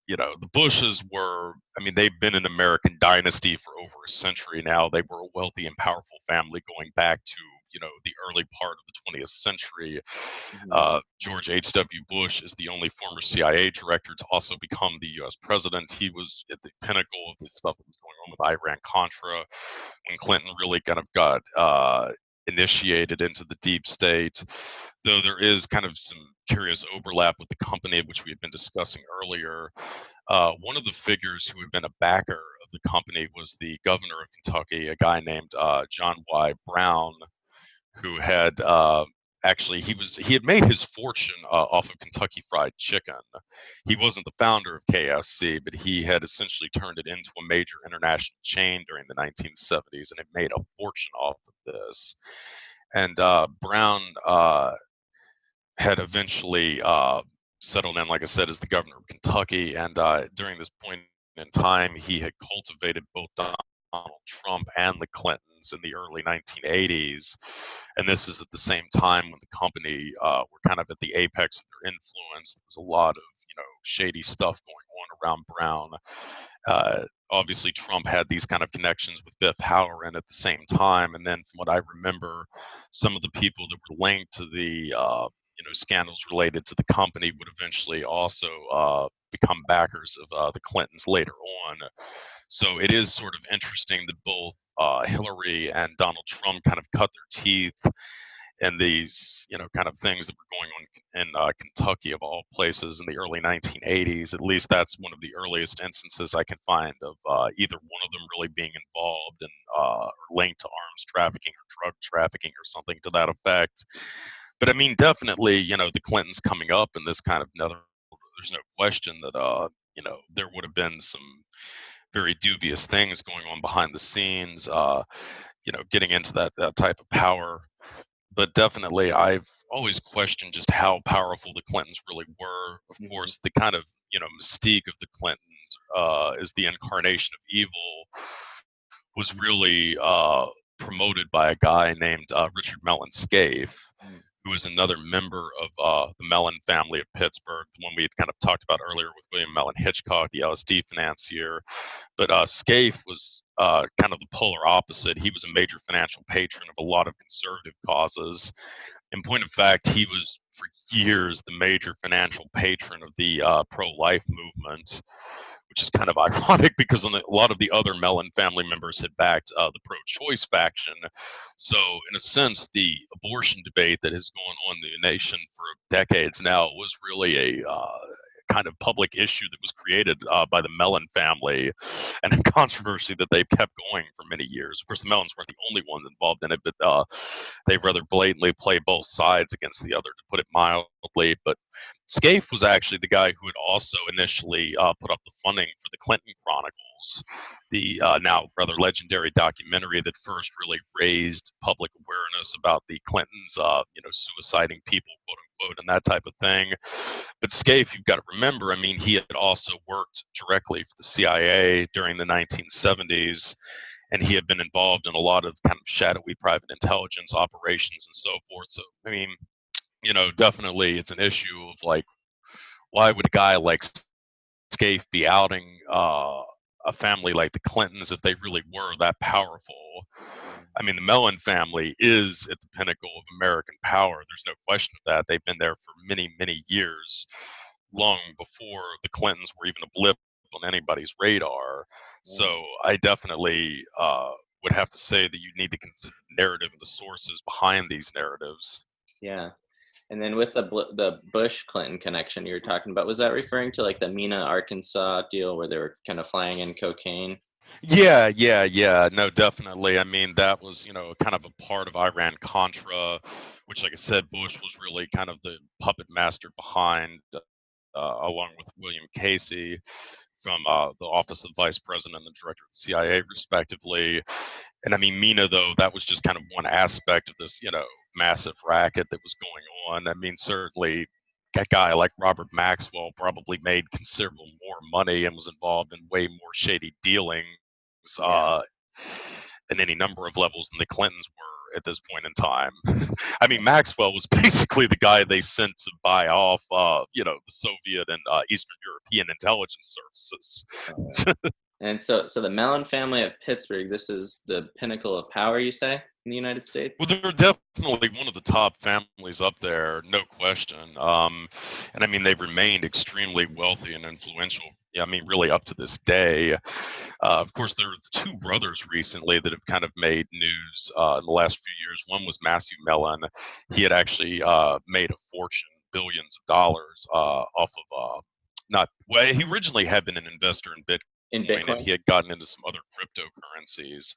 the Bushes were, I mean, they've been an American dynasty for over a century now. They were a wealthy and powerful family going back to, the early part of the 20th century. George H.W. Bush is the only former CIA director to also become the U.S. president. He was at the pinnacle of the stuff that was going on with Iran-Contra when Clinton really kind of got initiated into the deep state, though there is kind of some curious overlap with the company, which we had been discussing earlier. One of the figures who had been a backer of the company was the governor of Kentucky, a guy named John Y. Brown, who had actually he had made his fortune off of Kentucky Fried Chicken. He wasn't the founder of KFC, but he had essentially turned it into a major international chain during the 1970s, and it made a fortune off of this. And Brown had eventually settled in, like I said, as the governor of Kentucky. And during this point in time, he had cultivated both Donald Trump and the Clintons in the early 1980s. And this is at the same time when the company were kind of at the apex of their influence. There was a lot of, shady stuff going on around Brown. Obviously, Trump had these kind of connections with Biff Halloran at the same time. And then from what I remember, some of the people that were linked to the scandals related to the company would eventually also become backers of the Clintons later on. So it is sort of interesting that both Hillary and Donald Trump kind of cut their teeth in these, kind of things that were going on in Kentucky, of all places, in the early 1980s. At least that's one of the earliest instances I can find of either one of them really being involved in or linked to arms trafficking or drug trafficking or something to that effect. But I mean, definitely, the Clintons coming up in this kind of there's no question that, there would have been some very dubious things going on behind the scenes, getting into that type of power. But definitely, I've always questioned just how powerful the Clintons really were. Of course, the kind of, mystique of the Clintons is the incarnation of evil was really promoted by a guy named Richard Mellon Scaife, who is another member of the Mellon family of Pittsburgh, the one we had kind of talked about earlier with William Mellon Hitchcock, the LSD financier. But Scaife was kind of the polar opposite. He was a major financial patron of a lot of conservative causes. In point of fact, he was for years the major financial patron of the pro-life movement, which is kind of ironic because a lot of the other Mellon family members had backed the pro-choice faction. So in a sense, the abortion debate that has gone on in the nation for decades now was really a kind of public issue that was created by the Mellon family, and a controversy that they've kept going for many years. Of course, the Mellons weren't the only ones involved in it, but they've rather blatantly played both sides against the other, to put it mildly. But Scaife was actually the guy who had also initially put up the funding for the Clinton Chronicles, the now rather legendary documentary that first really raised public awareness about the Clintons, suiciding people, quote unquote, and that type of thing. But Scaife, you've got to remember, I mean, he had also worked directly for the CIA during the 1970s, and he had been involved in a lot of kind of shadowy private intelligence operations and so forth. So, I mean, definitely it's an issue of like, why would a guy like Scaife be outing a family like the Clintons if they really were that powerful? I mean, the Mellon family is at the pinnacle of American power. There's no question of that. They've been there for many, many years, long before the Clintons were even a blip on anybody's radar. So I definitely would have to say that you need to consider the narrative and the sources behind these narratives. Yeah. And then with the Bush-Clinton connection you were talking about, was that referring to like the Mena, Arkansas deal where they were kind of flying in cocaine? Yeah. No, definitely. I mean, that was, kind of a part of Iran-Contra, which, like I said, Bush was really kind of the puppet master behind, along with William Casey, from the office of vice president and the director of the CIA, respectively. And I mean, Mena, though, that was just kind of one aspect of this, massive racket that was going on. I mean, certainly a guy like Robert Maxwell probably made considerable more money and was involved in way more shady dealings in any number of levels than the Clintons were at this point in time. I mean, Maxwell was basically the guy they sent to buy off, the Soviet and Eastern European intelligence services. And so the Mellon family of Pittsburgh, this is the pinnacle of power, you say, in the United States? Well, they're definitely one of the top families up there, no question. And I mean, they've remained extremely wealthy and influential. I mean, really up to this day. Of course, there are two brothers recently that have kind of made news in the last few years. One was Matthew Mellon. He had actually made a fortune, billions of dollars off of he originally had been an investor in Bitcoin. And he had gotten into some other cryptocurrencies.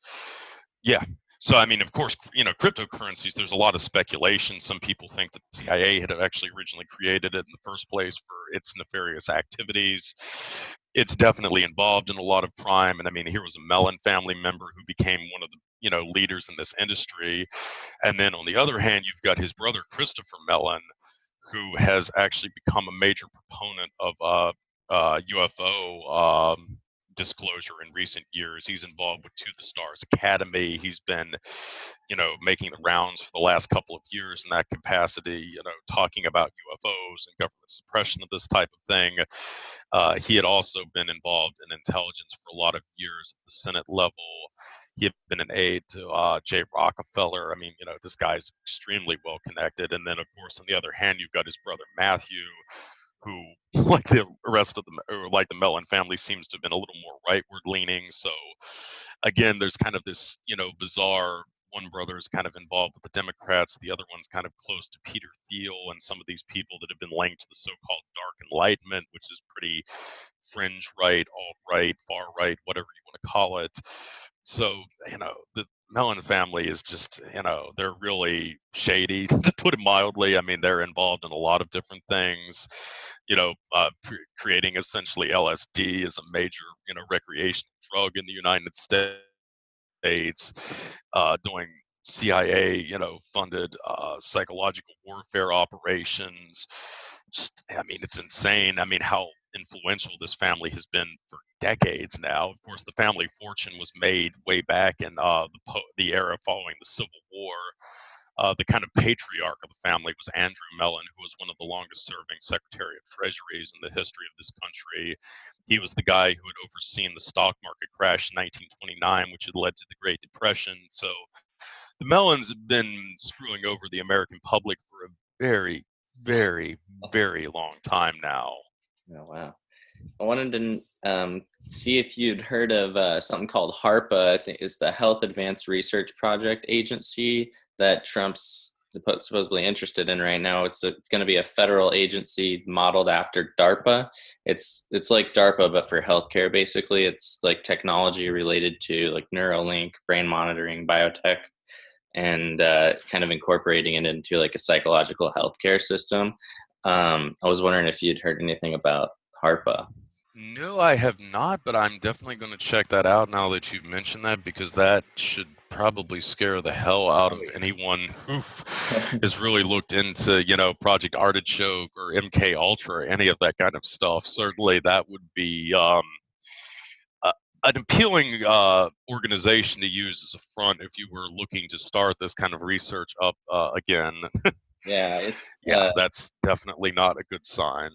Yeah. So, I mean, of course, cryptocurrencies, there's a lot of speculation. Some people think that the CIA had actually originally created it in the first place for its nefarious activities. It's definitely involved in a lot of crime. And I mean, here was a Mellon family member who became one of the, leaders in this industry. And then on the other hand, you've got his brother, Christopher Mellon, who has actually become a major proponent of UFO disclosure in recent years. He's involved with To the Stars Academy. He's been, making the rounds for the last couple of years in that capacity, talking about UFOs and government suppression of this type of thing. He had also been involved in intelligence for a lot of years at the Senate level. He had been an aide to Jay Rockefeller. I mean, this guy's extremely well connected. And then, of course, on the other hand, you've got his brother Matthew, who, like the rest of the Mellon family, seems to have been a little more rightward leaning. So, again, there's kind of this, bizarre. One brother is kind of involved with the Democrats. The other one's kind of close to Peter Thiel and some of these people that have been linked to the so-called Dark Enlightenment, which is pretty fringe right, alt-right, far-right, whatever you want to call it. So, the Mellon family is just, they're really shady, to put it mildly. I mean, they're involved in a lot of different things, creating essentially LSD as a major, recreational drug in the United States, doing CIA, funded psychological warfare operations. I mean, it's insane. I mean, how influential this family has been for decades now. Of course, the family fortune was made way back in the era following the Civil War. The kind of patriarch of the family was Andrew Mellon, who was one of the longest-serving Secretary of Treasuries in the history of this country. He was the guy who had overseen the stock market crash in 1929, which had led to the Great Depression. So the Mellons have been screwing over the American public for a very, very, very long time now. Oh, wow. I wanted to see if you'd heard of something called HAARPA. I think it's the Health Advanced Research Project Agency that Trump's supposedly interested in right now. It's going to be a federal agency modeled after DARPA. It's like DARPA, but for healthcare, basically. It's like technology related to like Neuralink, brain monitoring, biotech, and kind of incorporating it into like a psychological healthcare system. I was wondering if you'd heard anything about HAARPA. No, I have not, but I'm definitely going to check that out now that you've mentioned that, because that should probably scare the hell out of anyone who has really looked into, Project Artichoke or MK Ultra or any of that kind of stuff. Certainly that would be an appealing organization to use as a front if you were looking to start this kind of research up again. Yeah, that's definitely not a good sign.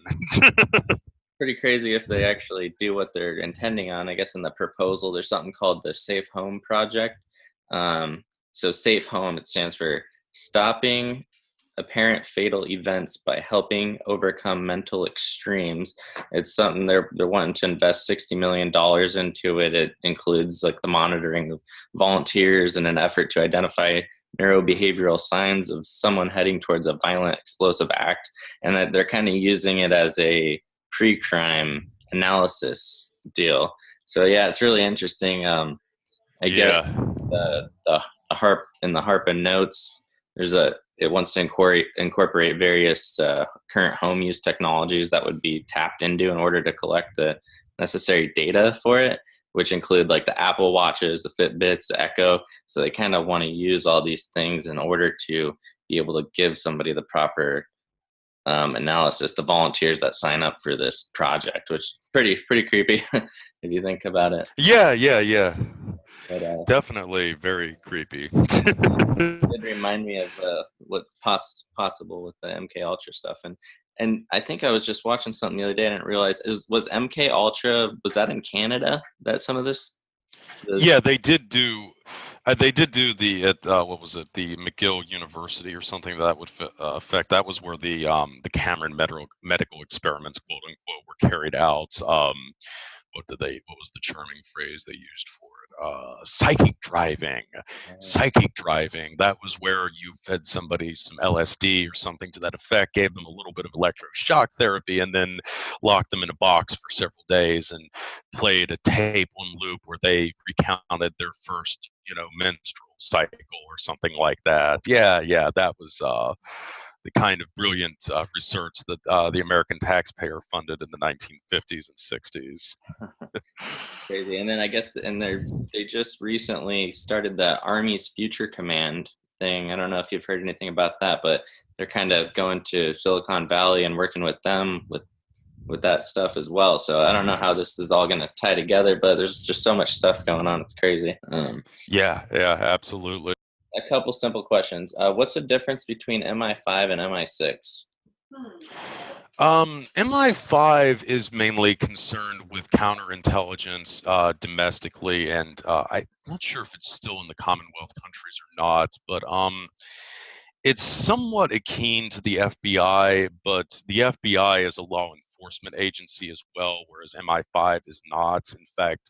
Pretty crazy if they actually do what they're intending on. I guess in the proposal, there's something called the Safe Home Project. So Safe Home, it stands for Stopping Apparent Fatal Events by Helping Overcome Mental Extremes. It's something they're wanting to invest $60 million into it. It includes like the monitoring of volunteers in an effort to identify neurobehavioral signs of someone heading towards a violent explosive act, and that they're kind of using it as a pre-crime analysis deal. So yeah, it's really interesting. I guess the HAARPA notes, it wants to incorporate various current home use technologies that would be tapped into in order to collect the necessary data for it, which include like the Apple Watches, the Fitbits, the Echo. So they kind of want to use all these things in order to be able to give somebody the proper analysis, the volunteers that sign up for this project, which is pretty creepy if you think about it. Yeah. But, Definitely very creepy. it did remind me of what's possible with the MK Ultra stuff, and I think I was just watching something the other day. I didn't realize was MK Ultra, was that in Canada that some of this? Yeah, they did do. They did do the at what was it? The McGill University or something that would affect. That was where the Cameron medical experiments, quote unquote, were carried out. What was the charming phrase they used for it? Psychic driving. Psychic driving. That was where you fed somebody some LSD or something to that effect, gave them a little bit of electroshock therapy, and then locked them in a box for several days and played a tape on loop where they recounted their first, menstrual cycle or something like that. Yeah, that was the kind of brilliant research that the American taxpayer funded in the 1950s and 60s. Crazy. And then I guess they just recently started the Army's Future Command thing. I don't know if you've heard anything about that, but they're kind of going to Silicon Valley and working with them with that stuff as well. So I don't know how this is all going to tie together, but there's just so much stuff going on. It's crazy. Yeah, absolutely. A couple simple questions. What's the difference between MI5 and MI6? MI5 is mainly concerned with counterintelligence domestically, and I'm not sure if it's still in the Commonwealth countries or not, but it's somewhat akin to the FBI, but the FBI is a law enforcement agency as well, whereas MI5 is not. In fact,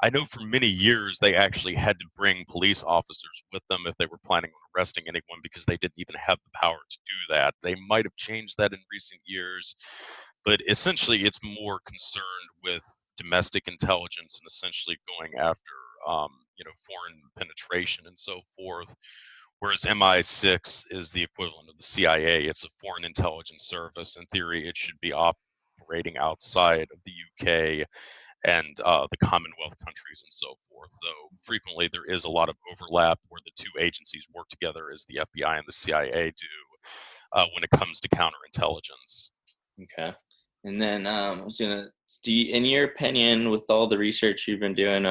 I know for many years they actually had to bring police officers with them if they were planning on arresting anyone because they didn't even have the power to do that. They might have changed that in recent years, but essentially it's more concerned with domestic intelligence and essentially going after, foreign penetration and so forth. Whereas MI6 is the equivalent of the CIA. It's a foreign intelligence service. In theory, it should be operating outside of the UK and the Commonwealth countries and so forth. Though frequently there is a lot of overlap where the two agencies work together, as the FBI and the CIA do, when it comes to counterintelligence. Okay. And then in your opinion, with all the research you've been doing,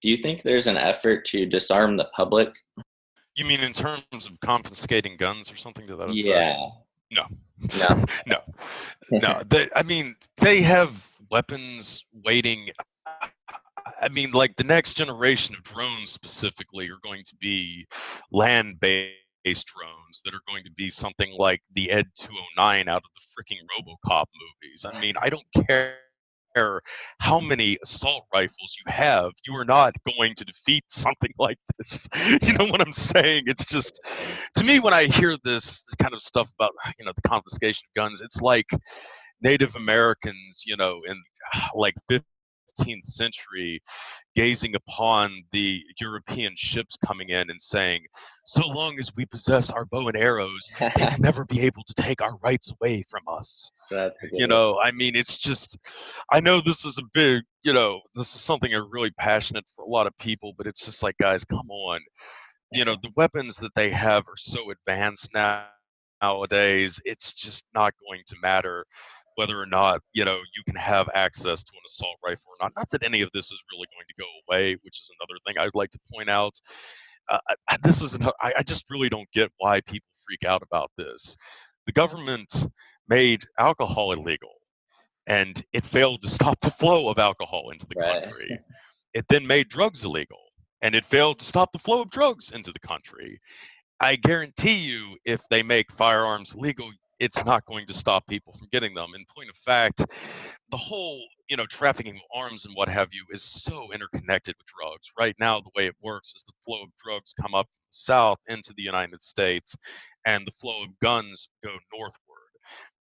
do you think there's an effort to disarm the public? You mean in terms of confiscating guns or something to that effect? Yeah. No. They have weapons waiting. I mean, like the next generation of drones specifically are going to be land-based drones that are going to be something like the Ed 209 out of the freaking RoboCop movies. I mean, I don't care how many assault rifles you have, you are not going to defeat something like this. You know what I'm saying? It's just, to me, when I hear this kind of stuff about, the confiscation of guns, it's like Native Americans, in like 15th century, gazing upon the European ships coming in and saying, so long as we possess our bow and arrows, they will never be able to take our rights away from us. That's a good one. I mean, it's just, I know this is a big, this is something I'm really passionate for a lot of people, but it's just like, guys, come on. The weapons that they have are so advanced nowadays, it's just not going to matter whether or not, you can have access to an assault rifle or not. Not that any of this is really going to go away, which is another thing I'd like to point out. I just really don't get why people freak out about this. The government made alcohol illegal, and it failed to stop the flow of alcohol into the country. It then made drugs illegal, and it failed to stop the flow of drugs into the country. I guarantee you, if they make firearms legal, it's not going to stop people from getting them. In point of fact, the whole, trafficking of arms and what have you is so interconnected with drugs. Right now, the way it works is the flow of drugs come up from the south into the United States, and the flow of guns go northward.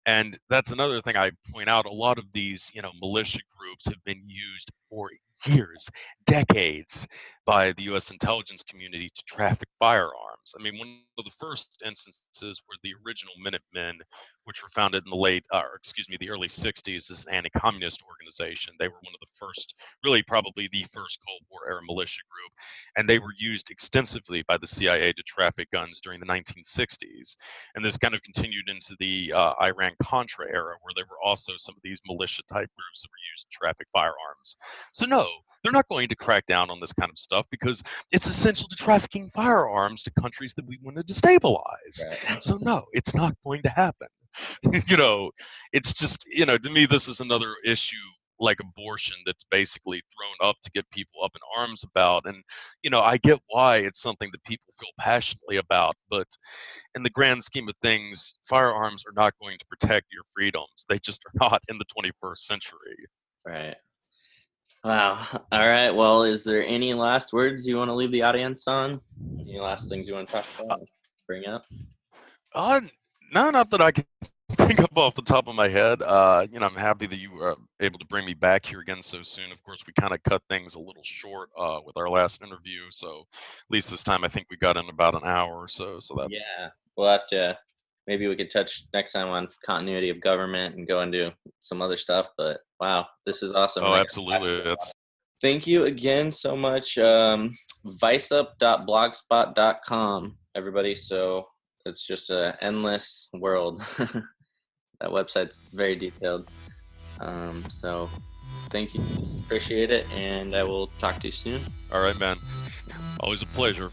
And that's another thing I point out. A lot of these, militia groups have been used for years, decades, by the U.S. intelligence community to traffic firearms. I mean, one of the first instances were the original Minutemen, which were founded in the early 60s as an anti-communist organization. They were one of the first, really probably the first Cold War era militia group, and they were used extensively by the CIA to traffic guns during the 1960s. And this kind of continued into the Iran-Contra era, where there were also some of these militia-type groups that were used to traffic firearms. So no, they're not going to crack down on this kind of stuff because it's essential to trafficking firearms to countries that we want to destabilize. Right. So no, it's not going to happen. It's just, to me, this is another issue like abortion that's basically thrown up to get people up in arms about. And, I get why it's something that people feel passionately about, but in the grand scheme of things, firearms are not going to protect your freedoms. They just are not in the 21st century. Right. Wow. All right. Well, is there any last words you want to leave the audience on? Any last things you want to talk about, bring up? No, not that I can think of off the top of my head. I'm happy that you were able to bring me back here again so soon. Of course, we kind of cut things a little short with our last interview, so at least this time I think we got in about an hour or so. So that's We'll have to. Maybe we could touch next time on continuity of government and go into some other stuff. But wow, this is awesome. Oh, absolutely. Thank you again so much. Visup.blogspot.com, everybody. So it's just an endless world. That website's very detailed. So thank you. Appreciate it. And I will talk to you soon. All right, man. Always a pleasure.